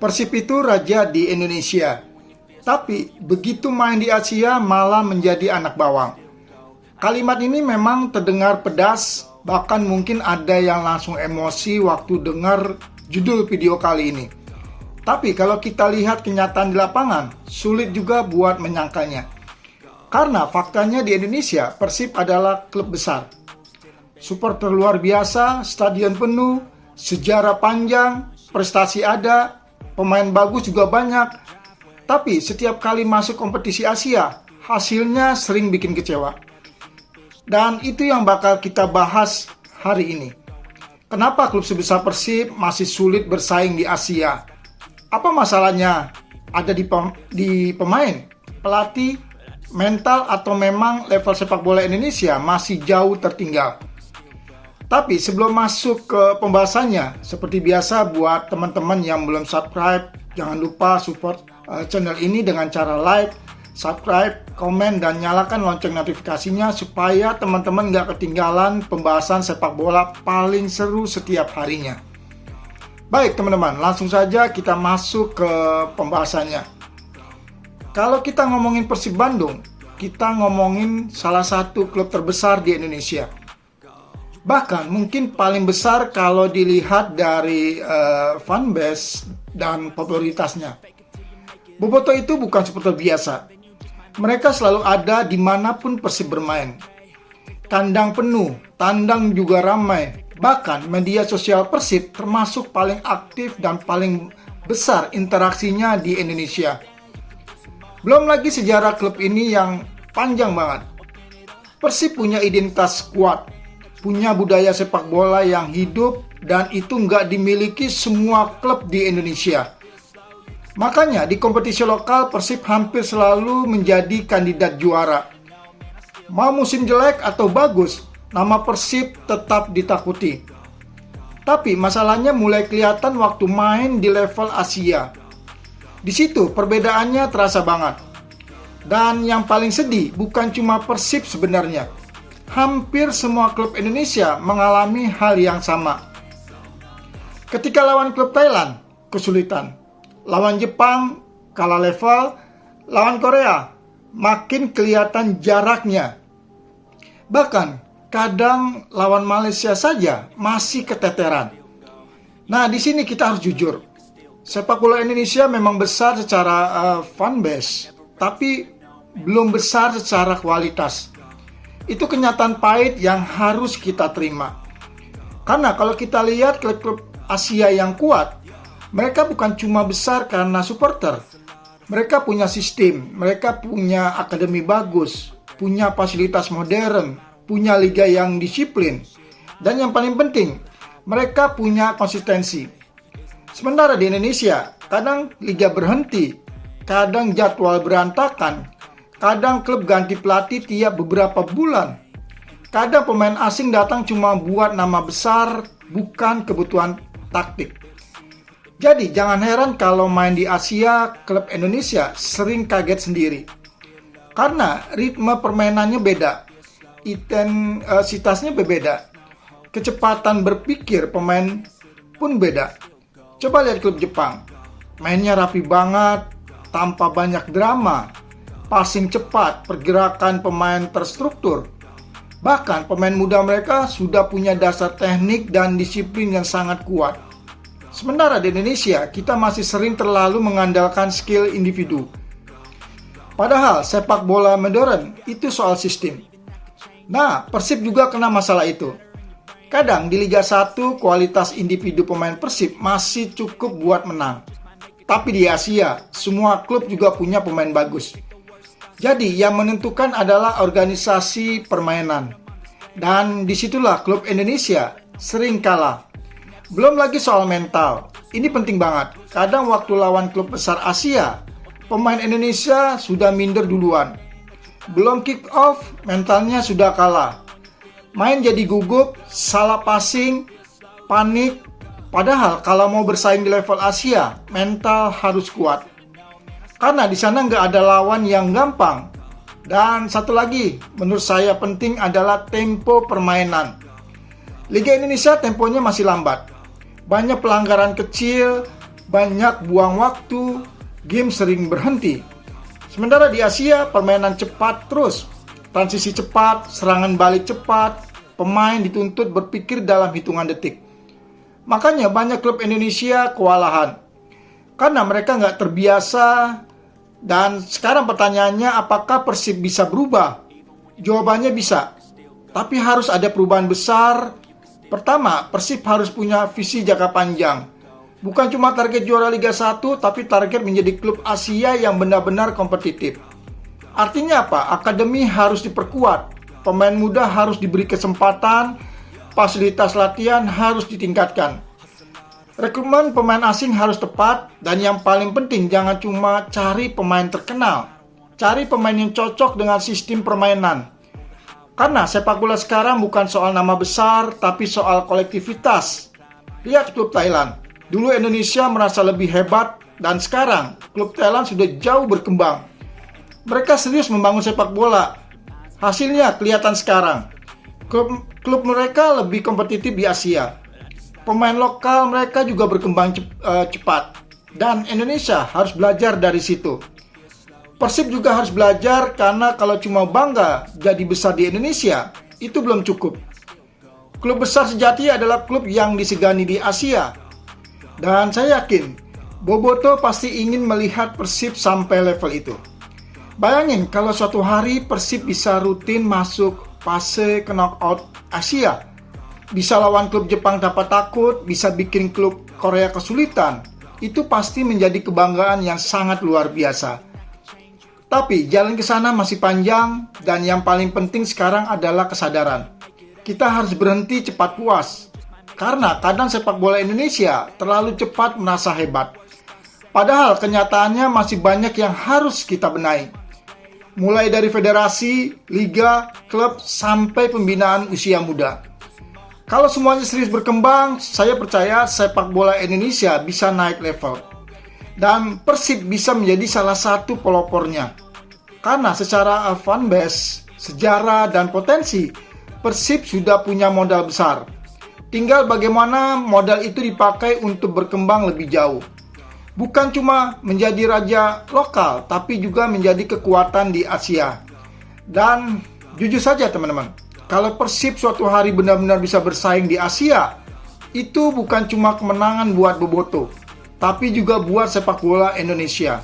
Persib itu raja di Indonesia, tapi begitu main di Asia malah menjadi anak bawang. Kalimat ini memang terdengar pedas, bahkan mungkin ada yang langsung emosi waktu dengar judul video kali ini. Tapi kalau kita lihat kenyataan di lapangan, sulit juga buat menyangkalnya. Karena faktanya di Indonesia, Persib adalah klub besar. Supporter luar biasa, stadion penuh, sejarah panjang, prestasi ada, pemain bagus juga banyak. Tapi setiap kali masuk kompetisi Asia, hasilnya sering bikin kecewa. Dan itu yang bakal kita bahas hari ini. Kenapa klub sebesar Persib masih sulit bersaing di Asia? Apa masalahnya? Ada di pemain, pelatih, mental, atau memang level sepak bola Indonesia masih jauh tertinggal? Tapi sebelum masuk ke pembahasannya, seperti biasa buat teman-teman yang belum subscribe, jangan lupa support channel ini dengan cara like, subscribe, komen, dan nyalakan lonceng notifikasinya supaya teman-teman nggak ketinggalan pembahasan sepak bola paling seru setiap harinya. Baik teman-teman, langsung saja kita masuk ke pembahasannya. Kalau kita ngomongin Persib Bandung, kita ngomongin salah satu klub terbesar di Indonesia. Bahkan mungkin paling besar kalau dilihat dari fanbase dan popularitasnya. Boboto itu bukan supporter biasa. Mereka selalu ada dimanapun Persib bermain. Kandang penuh, tandang juga ramai. Bahkan media sosial Persib termasuk paling aktif dan paling besar interaksinya di Indonesia. Belum lagi sejarah klub ini yang panjang banget. Persib punya identitas kuat, punya budaya sepak bola yang hidup, dan itu nggak dimiliki semua klub di Indonesia. Makanya di kompetisi lokal Persib hampir selalu menjadi kandidat juara. Mau musim jelek atau bagus, nama Persib tetap ditakuti. Tapi masalahnya mulai kelihatan waktu main di level Asia. Di situ perbedaannya terasa banget. Dan yang paling sedih bukan cuma Persib sebenarnya. Hampir semua klub Indonesia mengalami hal yang sama. Ketika lawan klub Thailand, kesulitan. Lawan Jepang, kalah level. Lawan Korea, makin kelihatan jaraknya. Bahkan, kadang lawan Malaysia saja masih keteteran. Nah, di sini kita harus jujur. Sepak bola Indonesia memang besar secara fanbase, tapi belum besar secara kualitas. Itu kenyataan pahit yang harus kita terima. Karena kalau kita lihat klub-klub Asia yang kuat, mereka bukan cuma besar karena supporter. Mereka punya sistem, mereka punya akademi bagus, punya fasilitas modern, punya liga yang disiplin. Dan yang paling penting, mereka punya konsistensi. Sementara di Indonesia, kadang liga berhenti, kadang jadwal berantakan, kadang klub ganti pelatih tiap beberapa bulan. Kadang pemain asing datang cuma buat nama besar, bukan kebutuhan taktik. Jadi jangan heran kalau main di Asia, klub Indonesia sering kaget sendiri. Karena ritme permainannya beda, intensitasnya berbeda, kecepatan berpikir pemain pun beda. Coba lihat klub Jepang, mainnya rapi banget, tanpa banyak drama. Passing cepat, pergerakan pemain terstruktur. Bahkan pemain muda mereka sudah punya dasar teknik dan disiplin yang sangat kuat. Sementara di Indonesia, kita masih sering terlalu mengandalkan skill individu. Padahal sepak bola modern itu soal sistem. Nah, Persib juga kena masalah itu. Kadang di Liga 1 kualitas individu pemain Persib masih cukup buat menang. Tapi di Asia, semua klub juga punya pemain bagus. Jadi yang menentukan adalah organisasi permainan. Dan disitulah klub Indonesia sering kalah. Belum lagi soal mental. Ini penting banget. Kadang waktu lawan klub besar Asia, pemain Indonesia sudah minder duluan. Belum kick off, mentalnya sudah kalah. Main jadi gugup, salah passing, panik. Padahal kalau mau bersaing di level Asia, mental harus kuat. Karena di sana nggak ada lawan yang gampang. Dan satu lagi, menurut saya penting adalah tempo permainan. Liga Indonesia temponya masih lambat. Banyak pelanggaran kecil, banyak buang waktu, game sering berhenti. Sementara di Asia, permainan cepat terus. Transisi cepat, serangan balik cepat, pemain dituntut berpikir dalam hitungan detik. Makanya banyak klub Indonesia kewalahan. Karena mereka nggak terbiasa. Dan sekarang pertanyaannya, apakah Persib bisa berubah? Jawabannya bisa. Tapi harus ada perubahan besar. Pertama, Persib harus punya visi jangka panjang. Bukan cuma target juara Liga 1, tapi target menjadi klub Asia yang benar-benar kompetitif. Artinya apa? Akademi harus diperkuat, pemain muda harus diberi kesempatan, fasilitas latihan harus ditingkatkan. Rekrutmen pemain asing harus tepat, dan yang paling penting jangan cuma cari pemain terkenal. Cari pemain yang cocok dengan sistem permainan. Karena sepak bola sekarang bukan soal nama besar, tapi soal kolektivitas. Lihat klub Thailand. Dulu Indonesia merasa lebih hebat, dan sekarang klub Thailand sudah jauh berkembang. Mereka serius membangun sepak bola. Hasilnya kelihatan sekarang. Klub mereka lebih kompetitif di Asia. Pemain lokal mereka juga berkembang cepat. Dan Indonesia harus belajar dari situ. Persib juga harus belajar, karena kalau cuma bangga jadi besar di Indonesia, itu belum cukup. Klub besar sejati adalah klub yang disegani di Asia. Dan saya yakin, Boboto pasti ingin melihat Persib sampai level itu. Bayangin kalau suatu hari Persib bisa rutin masuk fase knockout Asia. Bisa lawan klub Jepang dapat takut, bisa bikin klub Korea kesulitan. Itu pasti menjadi kebanggaan yang sangat luar biasa. Tapi jalan ke sana masih panjang, dan yang paling penting sekarang adalah kesadaran. Kita harus berhenti cepat puas. Karena kadang sepak bola Indonesia terlalu cepat merasa hebat. Padahal kenyataannya masih banyak yang harus kita benahi. Mulai dari federasi, liga, klub, sampai pembinaan usia muda. Kalau semuanya serius berkembang, saya percaya sepak bola Indonesia bisa naik level. Dan Persib bisa menjadi salah satu pelopornya. Karena secara fanbase, sejarah, dan potensi, Persib sudah punya modal besar. Tinggal bagaimana modal itu dipakai untuk berkembang lebih jauh. Bukan cuma menjadi raja lokal, tapi juga menjadi kekuatan di Asia. Dan jujur saja teman-teman, kalau Persib suatu hari benar-benar bisa bersaing di Asia, itu bukan cuma kemenangan buat Boboto, tapi juga buat sepak bola Indonesia.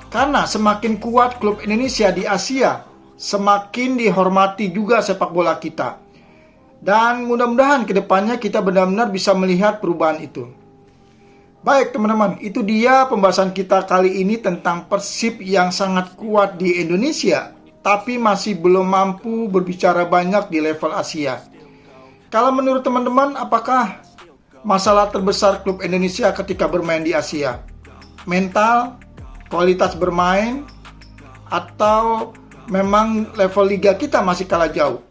Karena semakin kuat klub Indonesia di Asia, semakin dihormati juga sepak bola kita. Dan mudah-mudahan kedepannya kita benar-benar bisa melihat perubahan itu. Baik teman-teman, itu dia pembahasan kita kali ini tentang Persib yang sangat kuat di Indonesia, tapi masih belum mampu berbicara banyak di level Asia. Kalau menurut teman-teman, apakah masalah terbesar klub Indonesia ketika bermain di Asia? Mental, kualitas bermain, atau memang level liga kita masih kalah jauh?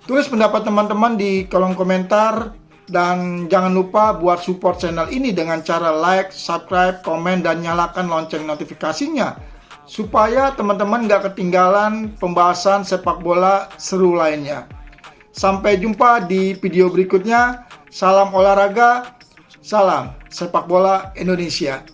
Tulis pendapat teman-teman di kolom komentar, dan jangan lupa buat support channel ini dengan cara like, subscribe, komen, dan nyalakan lonceng notifikasinya supaya teman-teman gak ketinggalan pembahasan sepak bola seru lainnya. Sampai jumpa di video berikutnya. Salam olahraga, salam sepak bola Indonesia.